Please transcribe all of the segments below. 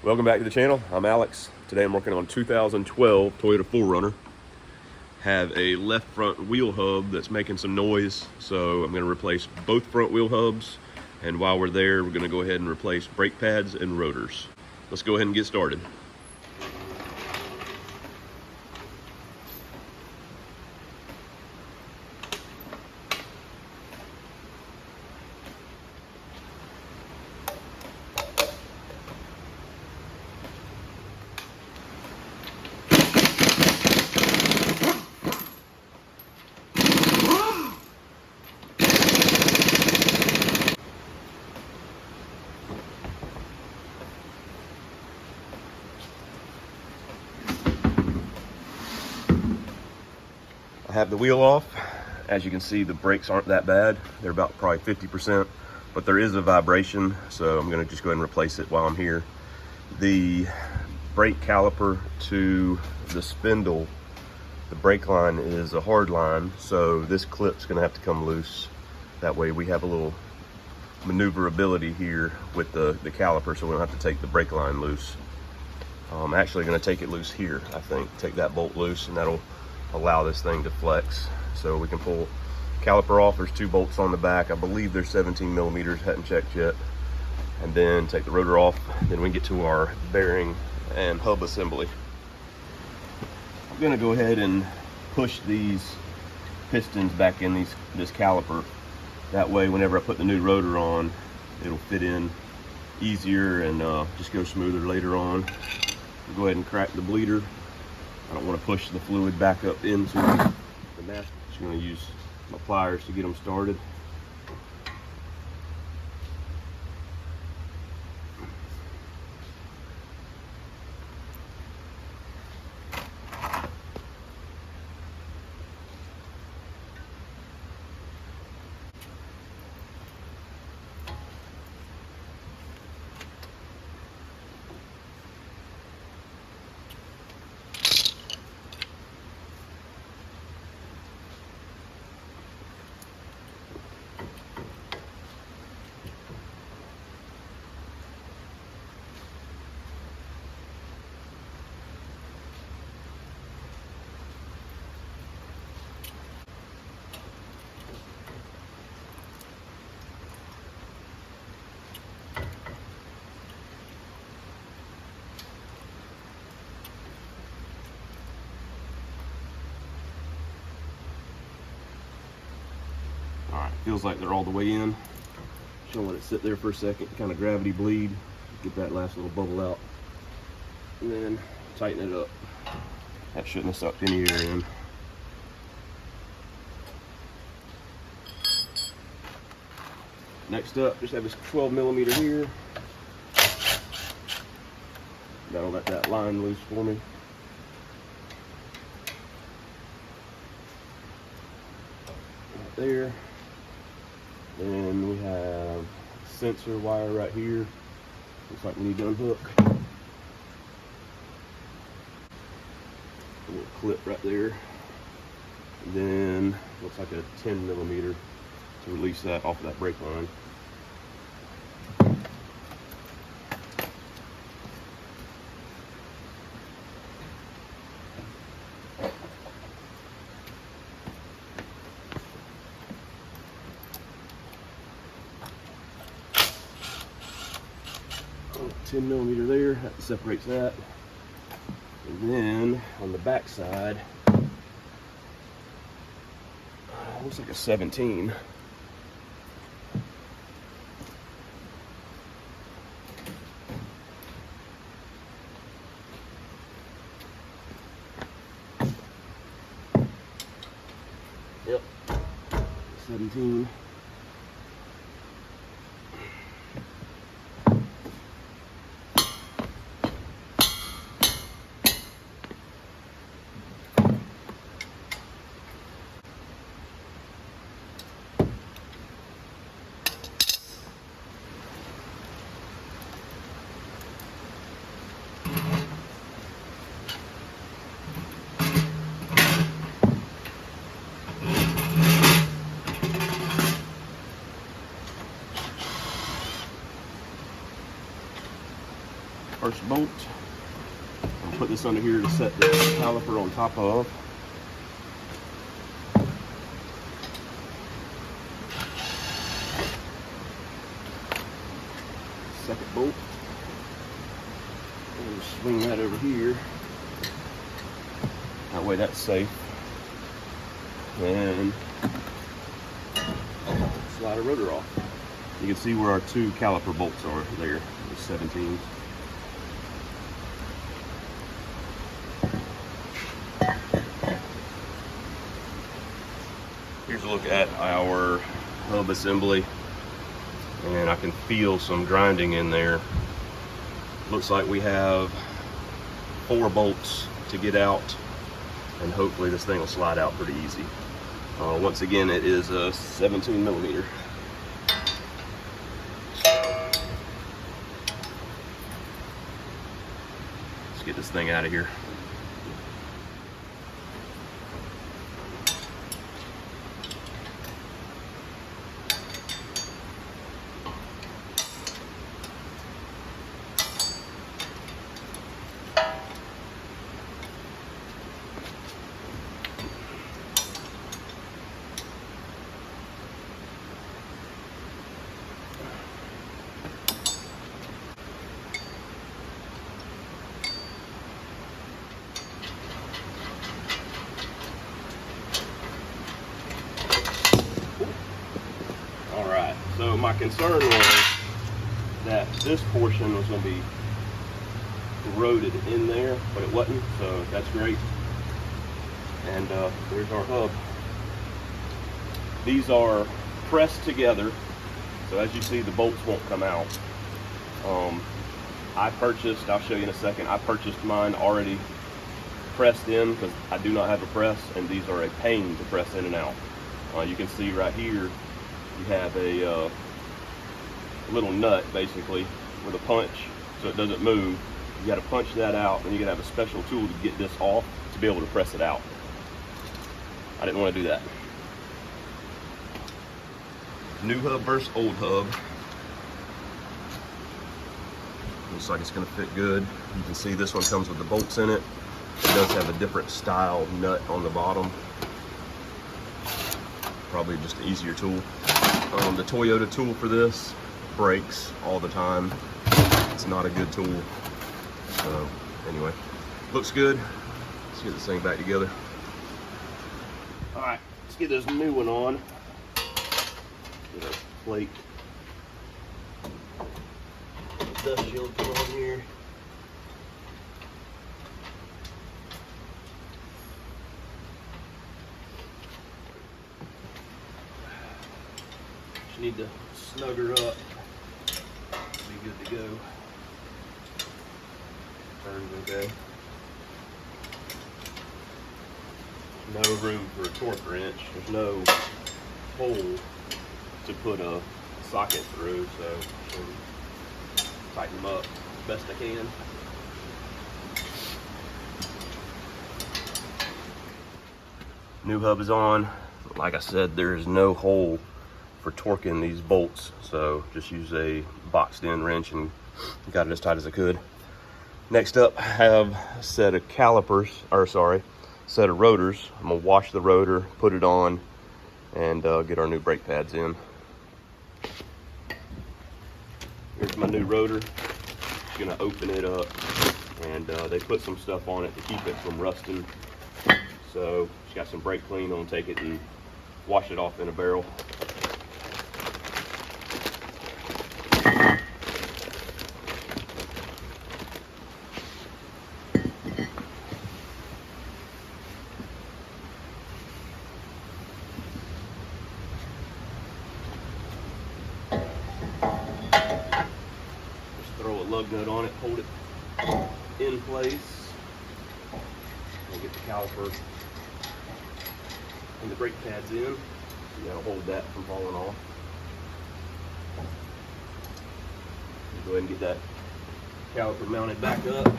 Welcome back to the channel. I'm Alex. Today I'm working on 2012 Toyota 4Runner. Have a left front wheel hub that's making some noise, so I'm going to replace both front wheel hubs, and while we're there we're going to go ahead and replace brake pads and rotors. Let's go ahead and get started. I have the wheel off. As you can see, the brakes aren't that bad. They're about probably 50%, but there is a vibration, so I'm gonna just go ahead and replace it while I'm here. The brake caliper to the spindle, the brake line is a hard line, so this clip's gonna have to come loose. That way we have a little maneuverability here with the caliper, so we don't have to take the brake line loose. I'm actually gonna take it loose here, I think. Take that bolt loose, and that'll allow this thing to flex. So we can pull caliper off. There's two bolts on the back. I believe they're 17 millimeters, hadn't checked yet. And then take the rotor off. Then we can get to our bearing and hub assembly. I'm gonna go ahead and push these pistons back in this caliper. That way, whenever I put the new rotor on, it'll fit in easier and just go smoother later on. I'll go ahead and crack the bleeder. I don't want to push the fluid back up into the mask. Just going to use my pliers to get them started. Alright, feels like they're all the way in. Just gonna let it sit there for a second, kind of gravity bleed, get that last little bubble out, and then tighten it up. That shouldn't have sucked any air in. Next up, just have this 12 millimeter here. That'll let that line loose for me. Right there. Then we have sensor wire right here. Looks like we need to unhook. A little clip right there. And then looks like a 10 millimeter to release that off of that brake line. Oh, 10 millimeter there, that separates that. And then on the back side, looks like a 17. Yep, 17. First bolt. I'll put this under here to set the caliper on top of. Second bolt. And swing that over here. That way that's safe. And slide a rotor off. You can see where our two caliper bolts are there, the 17s. Here's a look at our hub assembly, and I can feel some grinding in there. Looks like we have 4 bolts to get out, and hopefully this thing will slide out pretty easy. Once again, it is a 17 millimeter. Let's get this thing out of here. So my concern was that this portion was going to be corroded in there, but it wasn't, so that's great. And there's our hub. These are pressed together, so as you see, the bolts won't come out. I purchased, I'll show you in a second, I purchased mine already pressed in because I do not have a press, and these are a pain to press in and out. You can see right here, you have a little nut basically with a punch so it doesn't move. You got to punch that out, and you got to have a special tool to get this off to be able to press it out. I didn't want to do that. New hub versus old hub. Looks like it's going to fit good. You can see this one comes with the bolts in it. It does have a different style nut on the bottom. Probably just an easier tool. The Toyota tool for this breaks all the time. It's not a good tool. So anyway, looks good. Let's get this thing back together. All right, let's get this new one on. Get a plate. Dust shield put on here. Just need to snug her up. Be good to go. Turns okay. No room for a torque wrench. There's no hole to put a socket through, so I'll tighten them up as best I can. New hub is on. Like I said, there's no hole for torquing these bolts, so just use a boxed in wrench and got it as tight as I could. Next up, I have a set of calipers, or sorry, set of rotors. I'm gonna wash the rotor, put it on, and get our new brake pads in. Here's my new rotor. Just gonna open it up, and they put some stuff on it to keep it from rusting. So just got some brake clean. I'm gonna take it and wash it off in a barrel. Throw a lug nut on it, hold it in place, and get the caliper and the brake pads in. You gotta hold that from falling off. Go ahead and get that caliper mounted back up.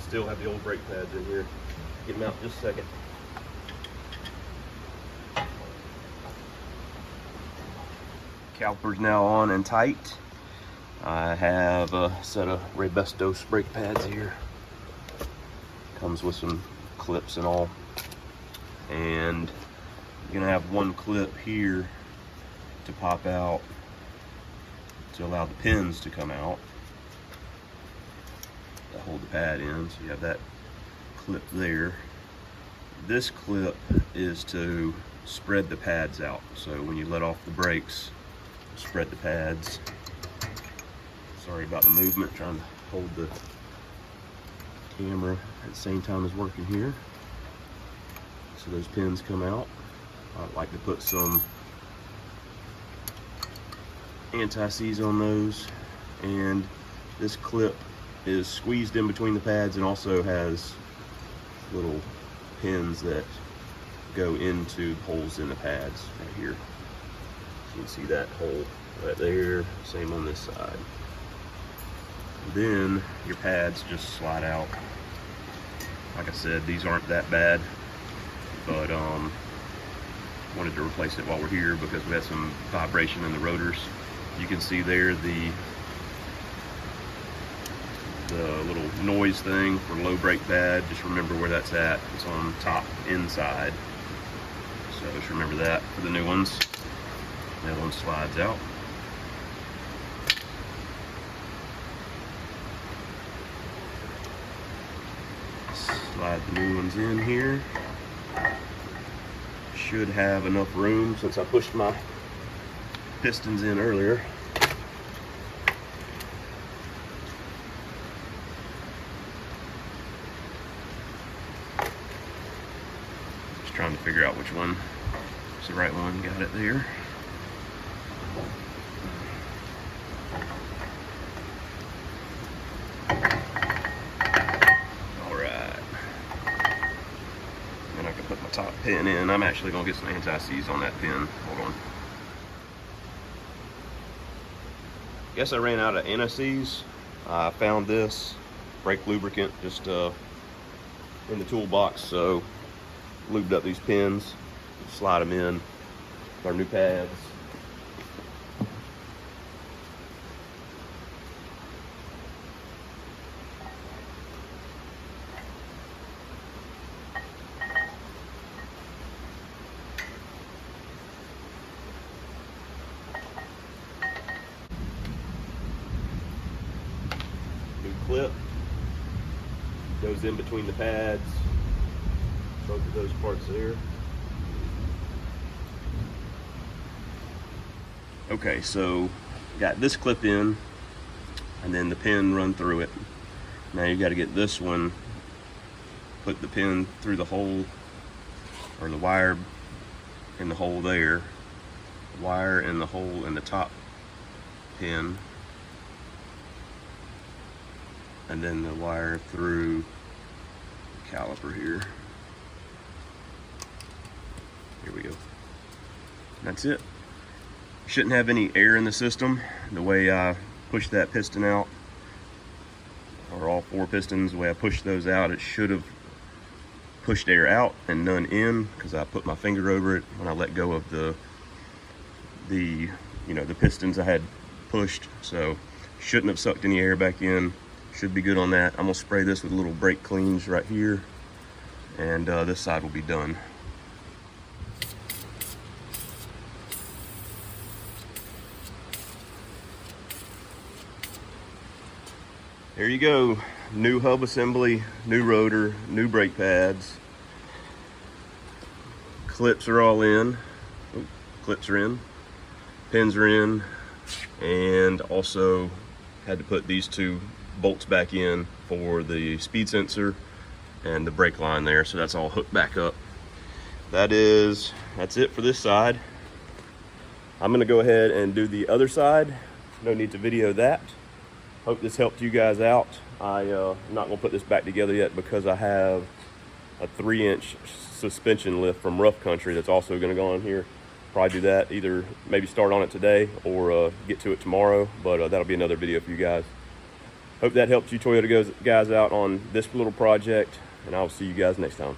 Still have the old brake pads in here. Get them out in just a second. Caliper's now on and tight. I have a set of Rebestos brake pads here. Comes with some clips and all. And you're gonna have one clip here to pop out to allow the pins to come out to hold the pad in. So you have that clip there. This clip is to spread the pads out. So when you let off the brakes, spread the pads. Sorry about the movement, trying to hold the camera at the same time as working here. So those pins come out. I like to put some anti-seize on those, and this clip is squeezed in between the pads and also has little pins that go into holes in the pads right here. You can see that hole right there, same on this side. And then your pads just slide out. Like I said, these aren't that bad, but wanted to replace it while we're here because we had some vibration in the rotors. You can see there the little noise thing for low brake pad. Just remember where that's at. It's on top inside. So just remember that for the new ones. The other one slides out. Slide the new ones in here. Should have enough room since I pushed my pistons in earlier. Just trying to figure out which one is the right one. Got it there. Put my top pin in. I'm actually going to get some anti-seize on that pin. Hold on. Guess I ran out of anti-seize. I found this brake lubricant just in the toolbox, so lubed up these pins, slide them in with our new pads. Clip goes in between the pads, both of those parts there. Okay, so got this clip in and then the pin run through it. Now you got to get this one, put the pin through the hole, or the wire in the hole there, wire in the hole in the top pin, and then the wire through the caliper here. Here we go. That's it. Shouldn't have any air in the system. The way I pushed that piston out, or all 4 pistons, the way I pushed those out, it should have pushed air out and none in, because I put my finger over it when I let go of the pistons I had pushed. So shouldn't have sucked any air back in. Should be good on that. I'm gonna spray this with little brake cleans right here, and this side will be done. There you go. New hub assembly, new rotor, new brake pads. Clips are all in. Oh, clips are in. Pins are in. And also had to put these 2 bolts back in for the speed sensor and the brake line there, so that's all hooked back up. That's it for this side. I'm gonna go ahead and do the other side. No need to video that. Hope this helped you guys out. I'm not gonna put this back together yet because I have a 3-inch suspension lift from Rough Country that's also gonna go on here. Probably do that, either maybe start on it today or get to it tomorrow, but that'll be another video for you guys. Hope that helped you Toyota guys out on this little project, and I'll see you guys next time.